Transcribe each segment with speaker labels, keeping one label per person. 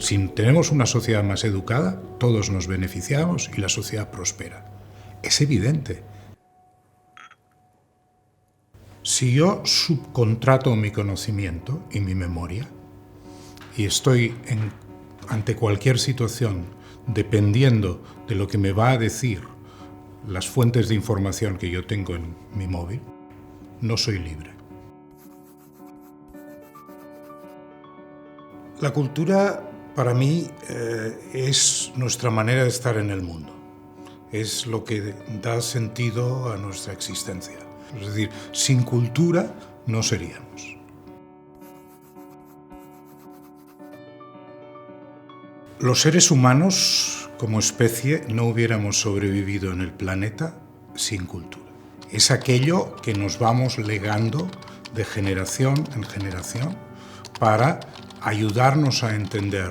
Speaker 1: Si tenemos una sociedad más educada, todos nos beneficiamos y la sociedad prospera. Es evidente. Si yo subcontrato mi conocimiento y mi memoria y estoy ante cualquier situación dependiendo de lo que me va a decir las fuentes de información que yo tengo en mi móvil, no soy libre. La cultura, para mí, es nuestra manera de estar en el mundo. Es lo que da sentido a nuestra existencia. Es decir, sin cultura no seríamos. Los seres humanos, como especie, no hubiéramos sobrevivido en el planeta sin cultura. Es aquello que nos vamos legando de generación en generación para ayudarnos a entender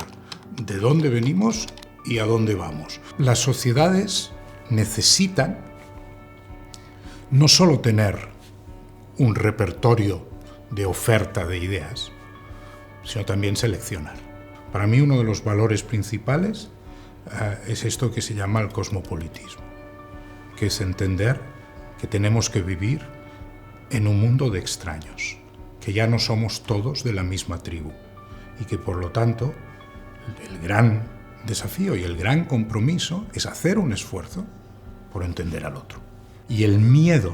Speaker 1: de dónde venimos y a dónde vamos. Las sociedades necesitan no solo tener un repertorio de oferta de ideas, sino también seleccionar. Para mí uno de los valores principales es esto que se llama el cosmopolitismo, que es entender que tenemos que vivir en un mundo de extraños, que ya no somos todos de la misma tribu y que por lo tanto el gran desafío y el gran compromiso es hacer un esfuerzo por entender al otro. Y el miedo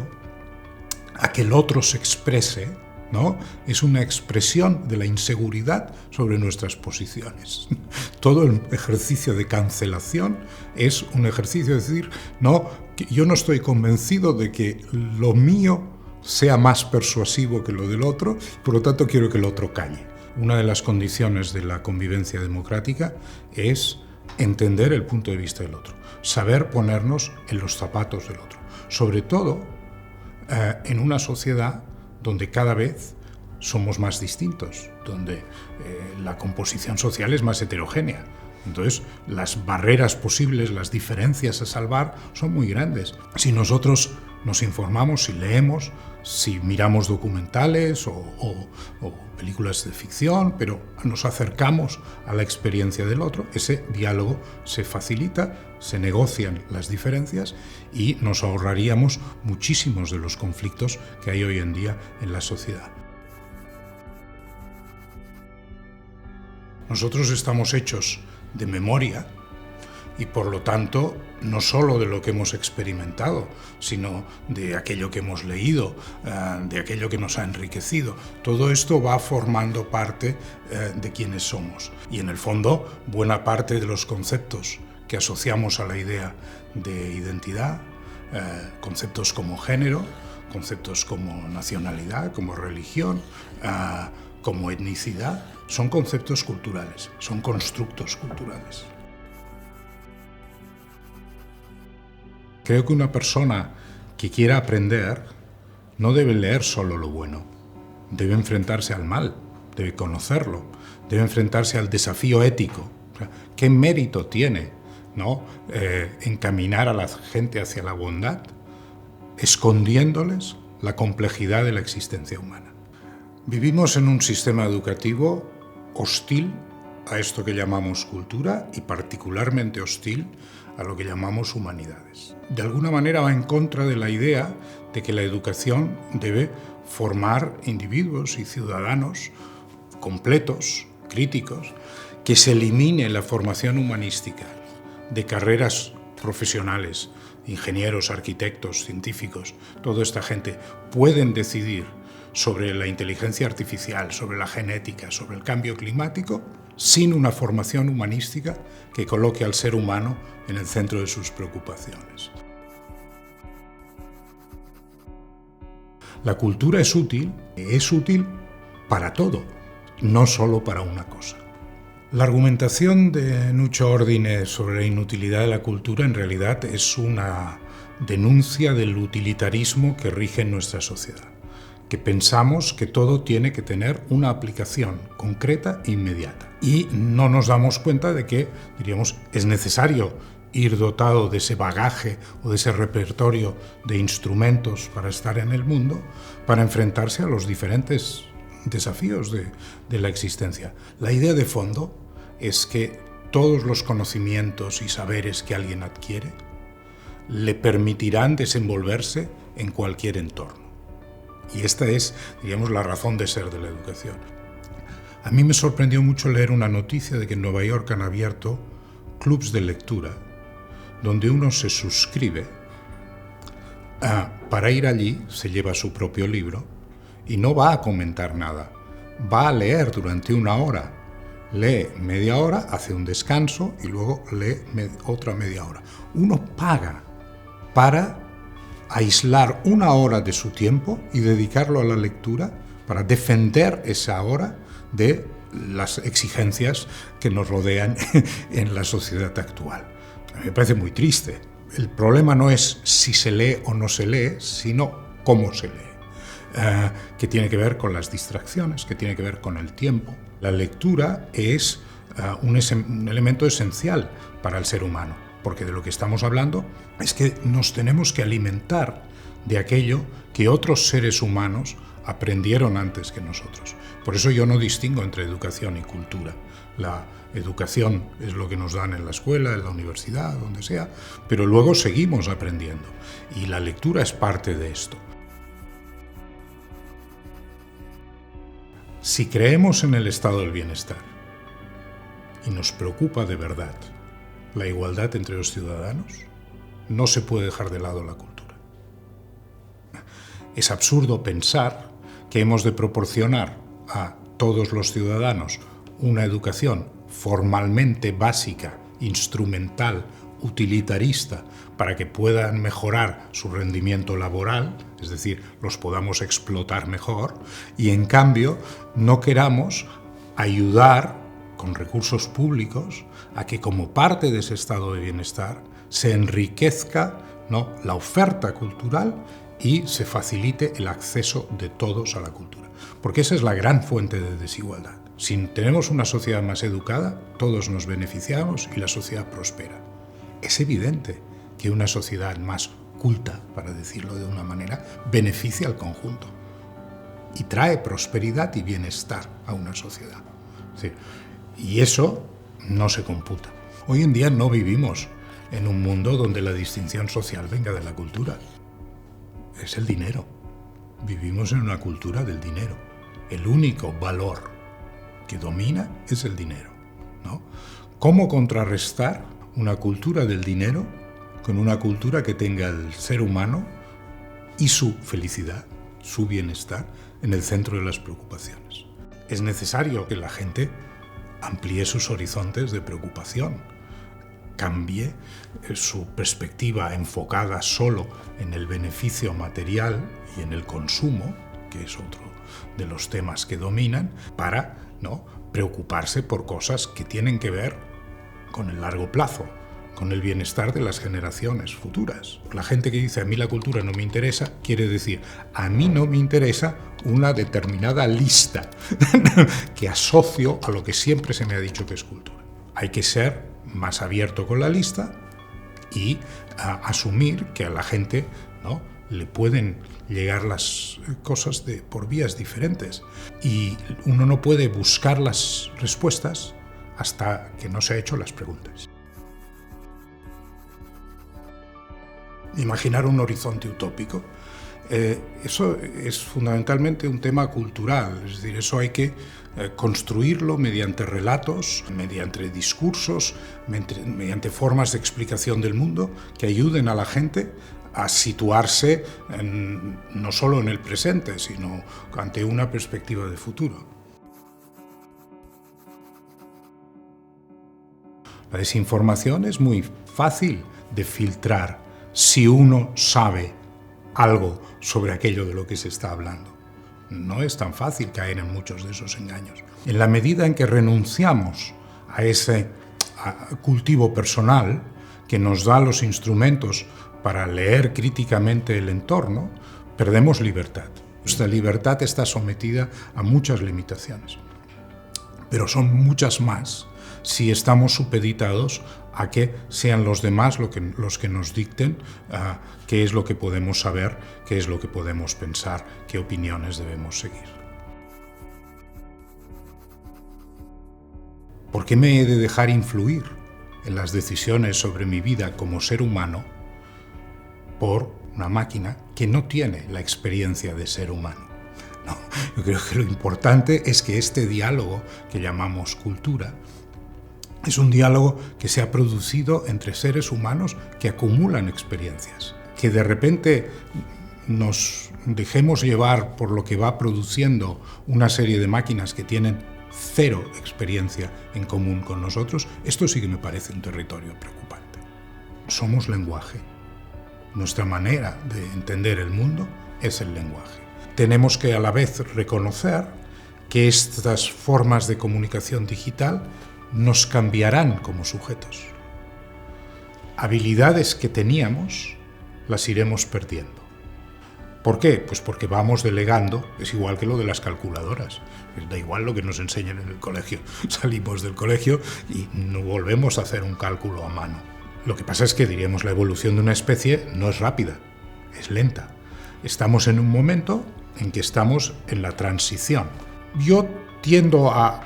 Speaker 1: a que el otro se exprese, ¿no?, es una expresión de la inseguridad sobre nuestras posiciones. Todo el ejercicio de cancelación es un ejercicio de decir, no, yo no estoy convencido de que lo mío sea más persuasivo que lo del otro, por lo tanto quiero que el otro calle. Una de las condiciones de la convivencia democrática es entender el punto de vista del otro, saber ponernos en los zapatos del otro, sobre todo en una sociedad donde cada vez somos más distintos, donde la composición social es más heterogénea. Entonces, las barreras posibles, las diferencias a salvar son muy grandes. Si nosotros nos informamos, si leemos, si miramos documentales o películas de ficción, pero nos acercamos a la experiencia del otro, ese diálogo se facilita, se negocian las diferencias y nos ahorraríamos muchísimos de los conflictos que hay hoy en día en la sociedad. Nosotros estamos hechos de memoria y por lo tanto no solo de lo que hemos experimentado, sino de aquello que hemos leído, de aquello que nos ha enriquecido. Todo esto va formando parte de quienes somos. Y en el fondo, buena parte de los conceptos que asociamos a la idea de identidad, conceptos como género, conceptos como nacionalidad, como religión, como etnicidad, son conceptos culturales, son constructos culturales. Creo que una persona que quiera aprender no debe leer solo lo bueno, debe enfrentarse al mal, debe conocerlo, debe enfrentarse al desafío ético. O sea, ¿qué mérito tiene, ¿no?, encaminar a la gente hacia la bondad, escondiéndoles la complejidad de la existencia humana? Vivimos en un sistema educativo hostil a esto que llamamos cultura y particularmente hostil a lo que llamamos humanidades. De alguna manera va en contra de la idea de que la educación debe formar individuos y ciudadanos completos, críticos, que se elimine la formación humanística de carreras profesionales, ingenieros, arquitectos, científicos. Toda esta gente pueden decidir sobre la inteligencia artificial, sobre la genética, sobre el cambio climático, sin una formación humanística que coloque al ser humano en el centro de sus preocupaciones. La cultura es útil para todo, no solo para una cosa. La argumentación de Nuccio Ordine sobre la inutilidad de la cultura en realidad es una denuncia del utilitarismo que rige en nuestra sociedad, que pensamos que todo tiene que tener una aplicación concreta e inmediata. Y no nos damos cuenta de que, diríamos, es necesario ir dotado de ese bagaje o de ese repertorio de instrumentos para estar en el mundo, para enfrentarse a los diferentes desafíos de la existencia. La idea de fondo es que todos los conocimientos y saberes que alguien adquiere le permitirán desenvolverse en cualquier entorno. Y esta es, digamos, la razón de ser de la educación. A mí me sorprendió mucho leer una noticia de que en Nueva York han abierto clubs de lectura donde uno se suscribe para ir allí, se lleva su propio libro y no va a comentar nada, va a leer durante una hora, lee media hora, hace un descanso y luego lee otra media hora. Uno paga para aislar una hora de su tiempo y dedicarlo a la lectura para defender esa hora de las exigencias que nos rodean en la sociedad actual. A mí me parece muy triste. El problema no es si se lee o no se lee, sino cómo se lee, que tiene que ver con las distracciones, que tiene que ver con el tiempo. La lectura es un elemento esencial para el ser humano, porque de lo que estamos hablando es que nos tenemos que alimentar de aquello que otros seres humanos aprendieron antes que nosotros. Por eso yo no distingo entre educación y cultura. La educación es lo que nos dan en la escuela, en la universidad, donde sea, pero luego seguimos aprendiendo y la lectura es parte de esto. Si creemos en el estado del bienestar y nos preocupa de verdad la igualdad entre los ciudadanos, no se puede dejar de lado la cultura. Es absurdo pensar que hemos de proporcionar a todos los ciudadanos una educación formalmente básica, instrumental, utilitarista, para que puedan mejorar su rendimiento laboral, es decir, los podamos explotar mejor, y en cambio no queramos ayudar con recursos públicos a que como parte de ese estado de bienestar se enriquezca, ¿no?, la oferta cultural y se facilite el acceso de todos a la cultura. Porque esa es la gran fuente de desigualdad. Si tenemos una sociedad más educada, todos nos beneficiamos y la sociedad prospera. Es evidente que una sociedad más culta, para decirlo de una manera, beneficia al conjunto y trae prosperidad y bienestar a una sociedad. Sí. Y eso no se computa. Hoy en día no vivimos en un mundo donde la distinción social venga de la cultura. Es el dinero. Vivimos en una cultura del dinero. El único valor que domina es el dinero, ¿no? ¿Cómo contrarrestar una cultura del dinero con una cultura que tenga el ser humano y su felicidad, su bienestar, en el centro de las preocupaciones? Es necesario que la gente amplíe sus horizontes de preocupación, cambie su perspectiva enfocada solo en el beneficio material y en el consumo, que es otro de los temas que dominan, para no preocuparse por cosas que tienen que ver con el largo plazo, con el bienestar de las generaciones futuras. La gente que dice a mí la cultura no me interesa, quiere decir a mí no me interesa una determinada lista que asocio a lo que siempre se me ha dicho que es cultura. Hay que ser más abierto con la lista y asumir que a la gente, ¿no?, le pueden llegar las cosas por vías diferentes y uno no puede buscar las respuestas hasta que no se ha hecho las preguntas. Imaginar un horizonte utópico, eso es fundamentalmente un tema cultural, es decir, eso hay que construirlo mediante relatos, mediante discursos, mediante formas de explicación del mundo que ayuden a la gente a situarse no solo en el presente, sino ante una perspectiva de futuro. La desinformación es muy fácil de filtrar si uno sabe algo sobre aquello de lo que se está hablando. No es tan fácil caer en muchos de esos engaños. En la medida en que renunciamos a ese cultivo personal que nos da los instrumentos para leer críticamente el entorno, perdemos libertad. Nuestra libertad está sometida a muchas limitaciones, pero son muchas más si estamos supeditados a que sean los demás los que nos dicten qué es lo que podemos saber, qué es lo que podemos pensar, qué opiniones debemos seguir. ¿Por qué me he de dejar influir en las decisiones sobre mi vida como ser humano por una máquina que no tiene la experiencia de ser humano? No, yo creo que lo importante es que este diálogo que llamamos cultura es un diálogo que se ha producido entre seres humanos que acumulan experiencias. Que de repente nos dejemos llevar por lo que va produciendo una serie de máquinas que tienen cero experiencia en común con nosotros, esto sí que me parece un territorio preocupante. Somos lenguaje. Nuestra manera de entender el mundo es el lenguaje. Tenemos que a la vez reconocer que estas formas de comunicación digital nos cambiarán como sujetos. Habilidades que teníamos las iremos perdiendo. ¿Por qué? Pues porque vamos delegando, es igual que lo de las calculadoras. Da igual lo que nos enseñen en el colegio. Salimos del colegio y no volvemos a hacer un cálculo a mano. Lo que pasa es que, diríamos, la evolución de una especie no es rápida, es lenta. Estamos en un momento en que estamos en la transición. Yo tiendo a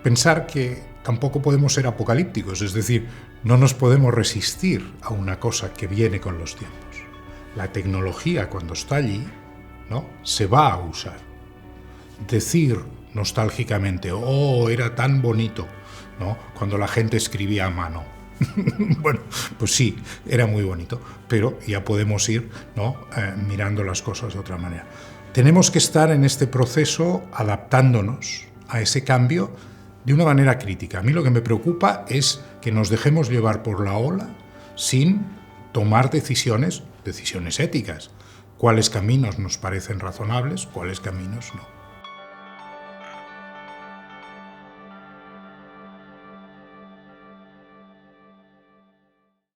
Speaker 1: pensar que tampoco podemos ser apocalípticos, es decir, no nos podemos resistir a una cosa que viene con los tiempos. La tecnología, cuando está allí, ¿no?, se va a usar. Decir nostálgicamente, oh, era tan bonito, ¿no?, cuando la gente escribía a mano. Bueno, pues sí, era muy bonito, pero ya podemos ir, ¿no?, mirando las cosas de otra manera. Tenemos que estar en este proceso adaptándonos a ese cambio de una manera crítica. A mí lo que me preocupa es que nos dejemos llevar por la ola sin tomar decisiones éticas. ¿Cuáles caminos nos parecen razonables? ¿Cuáles caminos no?